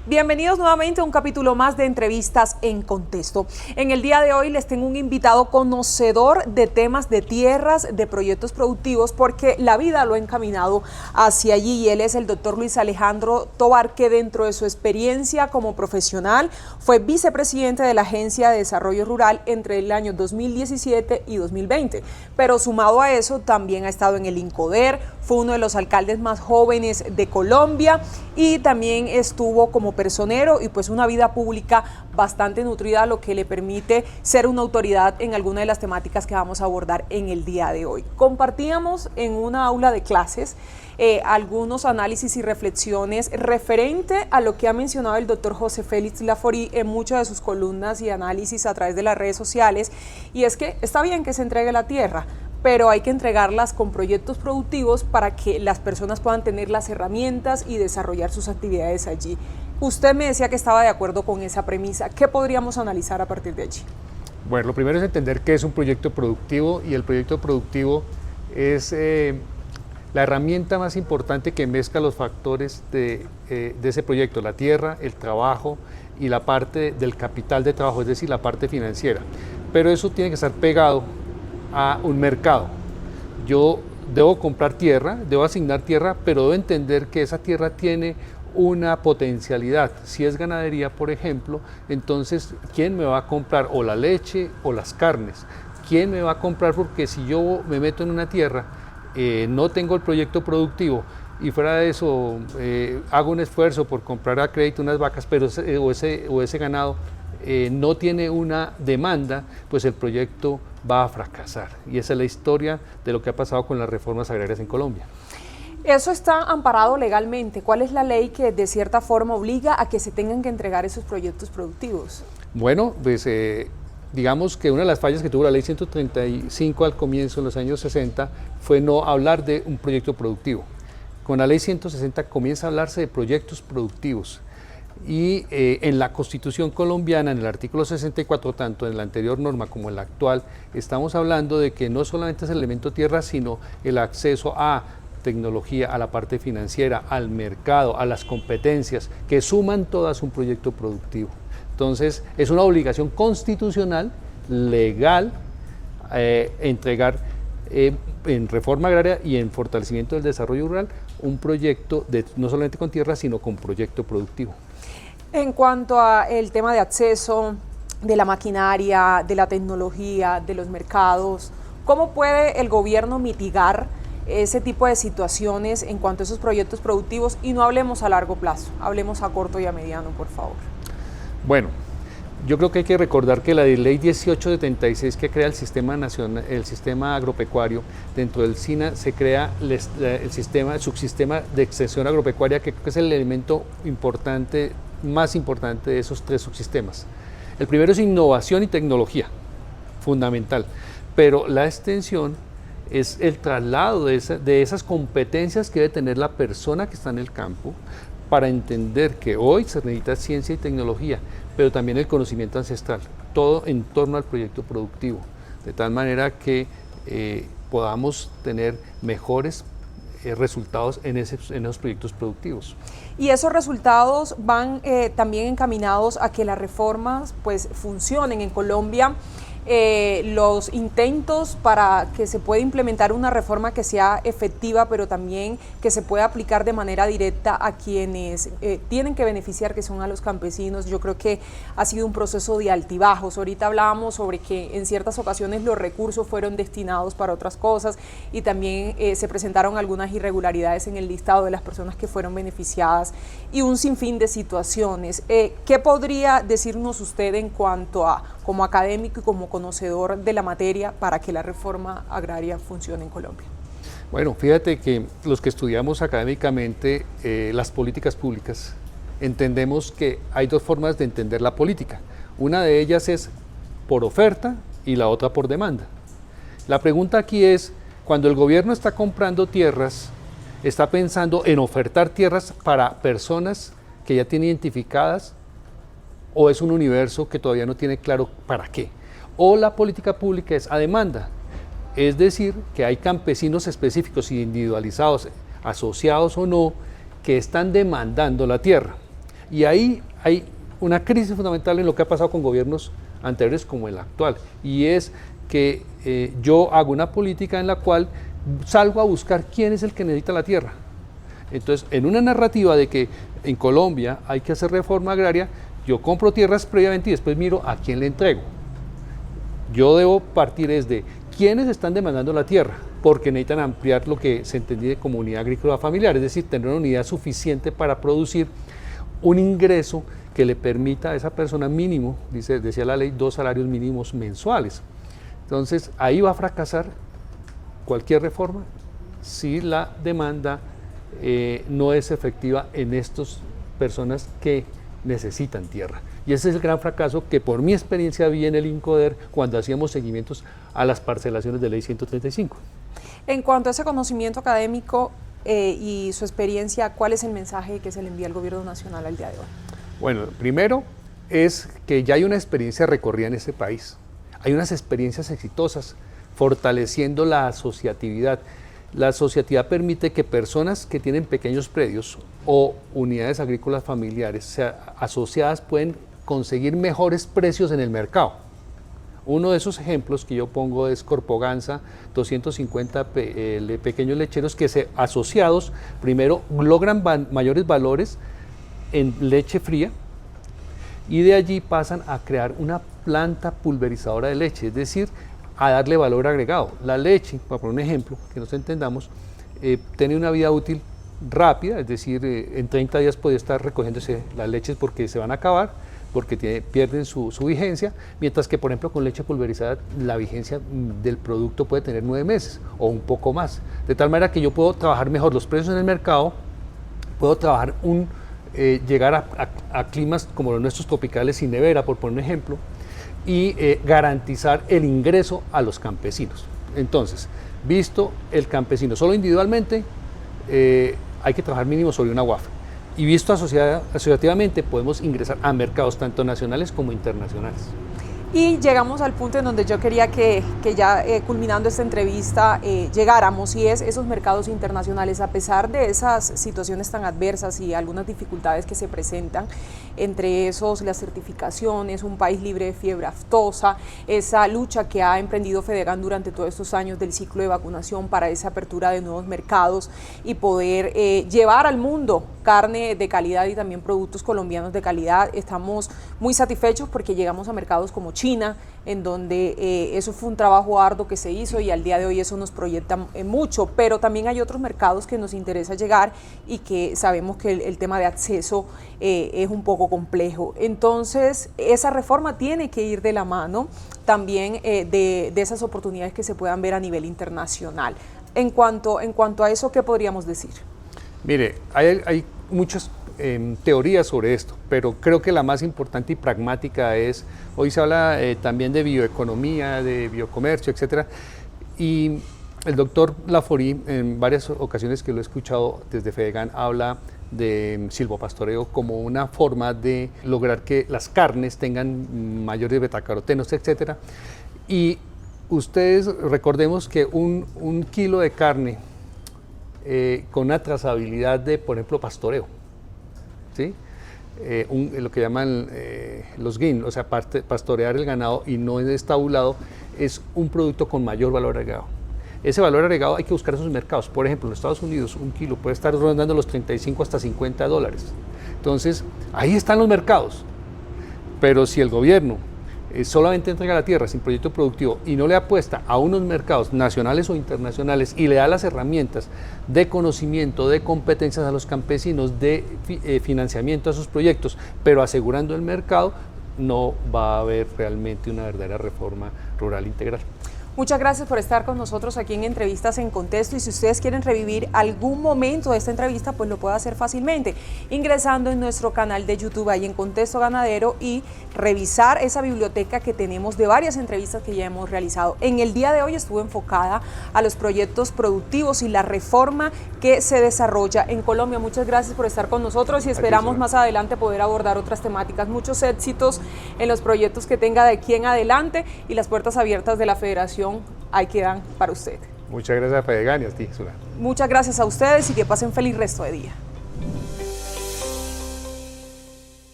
Bienvenidos nuevamente a un capítulo más de Entrevistas en Contexto. En el día de hoy les tengo un invitado conocedor de temas de tierras, de proyectos productivos, porque la vida lo ha encaminado hacia allí, y él es el doctor Luis Alejandro Tovar, que dentro de su experiencia como profesional fue vicepresidente de la Agencia de Desarrollo Rural entre el año 2017 y 2020. Pero sumado a eso también ha estado en el INCODER, fue uno de los alcaldes más jóvenes de Colombia y también estuvo como personero y pues una vida pública bastante nutrida, lo que le permite ser una autoridad en alguna de las temáticas que vamos a abordar en el día de hoy. Compartíamos en una aula de clases algunos análisis y reflexiones referente a lo que ha mencionado el doctor José Félix Laforí en muchas de sus columnas y análisis a través de las redes sociales, y es que está bien que se entregue la tierra, pero hay que entregarlas con proyectos productivos para que las personas puedan tener las herramientas y desarrollar sus actividades allí. Usted me decía que estaba de acuerdo con esa premisa. ¿Qué podríamos analizar a partir de allí? Bueno, lo primero es entender qué es un proyecto productivo, y el proyecto productivo es la herramienta más importante que mezcla los factores de ese proyecto: la tierra, el trabajo y la parte del capital de trabajo, es decir, la parte financiera. Pero eso tiene que estar pegado a un mercado. Yo debo comprar tierra, debo asignar tierra, pero debo entender que esa tierra tiene una potencialidad. Si es ganadería, por ejemplo, entonces, ¿quién me va a comprar o la leche o las carnes? ¿Quién me va a comprar? Porque si yo me meto en una tierra, no tengo el proyecto productivo, y fuera de eso hago un esfuerzo por comprar a crédito unas vacas, pero ese ganado no tiene una demanda, pues el proyecto va a fracasar. Y esa es la historia de lo que ha pasado con las reformas agrarias en Colombia. Eso está amparado legalmente. ¿Cuál es la ley que de cierta forma obliga a que se tengan que entregar esos proyectos productivos? Bueno, pues digamos que una de las fallas que tuvo la ley 135 al comienzo, en los años 60, fue no hablar de un proyecto productivo. Con la ley 160 comienza a hablarse de proyectos productivos. Y en la Constitución colombiana, en el artículo 64, tanto en la anterior norma como en la actual, estamos hablando de que no solamente es el elemento tierra, sino el acceso a tecnología, a la parte financiera, al mercado, a las competencias, que suman todas un proyecto productivo. Entonces, es una obligación constitucional, legal, entregar en reforma agraria y en fortalecimiento del desarrollo rural un proyecto no solamente con tierra, sino con proyecto productivo. En cuanto al tema de acceso, de la maquinaria, de la tecnología, de los mercados, ¿cómo puede el gobierno mitigar ese tipo de situaciones en cuanto a esos proyectos productivos? Y no hablemos a largo plazo, hablemos a corto y a mediano, por favor. Bueno, yo creo que hay que recordar que la ley 1876, que crea el sistema nacional, el sistema agropecuario, dentro del SINA se crea el subsistema de extensión agropecuaria, que creo que es el elemento más importante de esos tres subsistemas. El primero es innovación y tecnología, fundamental, pero la extensión es el traslado de esas competencias que debe tener la persona que está en el campo, para entender que hoy se necesita ciencia y tecnología, pero también el conocimiento ancestral, todo en torno al proyecto productivo, de tal manera que podamos tener mejores resultados en esos proyectos productivos. Y esos resultados van también encaminados a que las reformas pues funcionen en Colombia. Los intentos para que se pueda implementar una reforma que sea efectiva, pero también que se pueda aplicar de manera directa a quienes tienen que beneficiar, que son a los campesinos. Yo creo que ha sido un proceso de altibajos. Ahorita hablábamos sobre que en ciertas ocasiones los recursos fueron destinados para otras cosas, y también se presentaron algunas irregularidades en el listado de las personas que fueron beneficiadas, y un sinfín de situaciones. ¿Qué podría decirnos usted en cuanto a, como académico y como conocedor de la materia, para que la reforma agraria funcione en Colombia? Bueno, fíjate que los que estudiamos académicamente las políticas públicas, entendemos que hay dos formas de entender la política. Una de ellas es por oferta y la otra por demanda. La pregunta aquí es, cuando el gobierno está comprando tierras, ¿está pensando en ofertar tierras para personas que ya tiene identificadas, o es un universo que todavía no tiene claro para qué? O la política pública es a demanda, es decir, que hay campesinos específicos e individualizados, asociados o no, que están demandando la tierra. Y ahí hay una crisis fundamental en lo que ha pasado con gobiernos anteriores como el actual, y es que yo hago una política en la cual salgo a buscar quién es el que necesita la tierra. Entonces, en una narrativa de que en Colombia hay que hacer reforma agraria, yo compro tierras previamente y después miro a quién le entrego. Yo debo partir desde quiénes están demandando la tierra, porque necesitan ampliar lo que se entendía como unidad agrícola familiar, es decir, tener una unidad suficiente para producir un ingreso que le permita a esa persona mínimo, decía la ley, 2 salarios mínimos mensuales. Entonces, ahí va a fracasar cualquier reforma si la demanda no es efectiva en estas personas que necesitan tierra. Y ese es el gran fracaso que por mi experiencia vi en el INCODER cuando hacíamos seguimientos a las parcelaciones de ley 135. En cuanto a ese conocimiento académico y su experiencia, ¿cuál es el mensaje que se le envía al gobierno nacional al día de hoy? Bueno, primero es que ya hay una experiencia recorrida en este país. Hay unas experiencias exitosas fortaleciendo la asociatividad. La asociatividad permite que personas que tienen pequeños predios o unidades agrícolas familiares asociadas pueden conseguir mejores precios en el mercado. Uno de esos ejemplos que yo pongo es Corpoganza, 250 pequeños lecheros que asociados primero logran mayores valores en leche fría y de allí pasan a crear una planta pulverizadora de leche, es decir, a darle valor agregado. La leche, para poner un ejemplo, que nos entendamos, tiene una vida útil rápida, es decir, en 30 días puede estar recogiéndose las leches porque se van a acabar, porque pierden su vigencia, mientras que, por ejemplo, con leche pulverizada la vigencia del producto puede tener 9 meses o un poco más, de tal manera que yo puedo trabajar mejor los precios en el mercado, puedo trabajar llegar a climas como los nuestros tropicales sin nevera, por poner un ejemplo, y garantizar el ingreso a los campesinos. Entonces, visto el campesino solo individualmente, hay que trabajar mínimo sobre una UAF. Y visto asociativamente, podemos ingresar a mercados tanto nacionales como internacionales. Y llegamos al punto en donde yo quería que ya culminando esta entrevista llegáramos, y es esos mercados internacionales. A pesar de esas situaciones tan adversas y algunas dificultades que se presentan, entre esos las certificaciones, un país libre de fiebre aftosa, esa lucha que ha emprendido Fedegan durante todos estos años del ciclo de vacunación para esa apertura de nuevos mercados y poder llevar al mundo carne de calidad y también productos colombianos de calidad, estamos muy satisfechos porque llegamos a mercados como China, en donde eso fue un trabajo arduo que se hizo y al día de hoy eso nos proyecta mucho, pero también hay otros mercados que nos interesa llegar y que sabemos que el tema de acceso es un poco complejo. Entonces, esa reforma tiene que ir de la mano también de esas oportunidades que se puedan ver a nivel internacional. En cuanto a eso, ¿qué podríamos decir? Mire, hay muchas teorías sobre esto, pero creo que la más importante y pragmática es, hoy se habla también de bioeconomía, de biocomercio, etcétera, y el doctor Laforí, en varias ocasiones que lo he escuchado desde Fedegan, habla de silvopastoreo como una forma de lograr que las carnes tengan mayores betacarotenos, etcétera, y ustedes recordemos que un kilo de carne con una trazabilidad de, por ejemplo, pastoreo, ¿sí? Lo que llaman los GIN, o sea, pastorear el ganado y no estabulado, es un producto con mayor valor agregado. Ese valor agregado hay que buscar esos mercados. Por ejemplo, en los Estados Unidos un kilo puede estar rondando los 35 hasta $50. Entonces, ahí están los mercados. Pero si el gobierno solamente entrega la tierra sin proyecto productivo y no le apuesta a unos mercados nacionales o internacionales y le da las herramientas de conocimiento, de competencias a los campesinos, de financiamiento a sus proyectos, pero asegurando el mercado, no va a haber realmente una verdadera reforma rural integral. Muchas gracias por estar con nosotros aquí en Entrevistas en Contexto, y si ustedes quieren revivir algún momento de esta entrevista, pues lo puede hacer fácilmente ingresando en nuestro canal de YouTube ahí en Contexto Ganadero y revisar esa biblioteca que tenemos de varias entrevistas que ya hemos realizado. En el día de hoy estuvo enfocada a los proyectos productivos y la reforma que se desarrolla en Colombia. Muchas gracias por estar con nosotros y esperamos más adelante poder abordar otras temáticas. Muchos éxitos en los proyectos que tenga de aquí en adelante y las puertas abiertas de la Federación ahí quedan para usted. Muchas gracias a Fedegan y a ti, Sura. Muchas gracias a ustedes y que pasen feliz resto de día.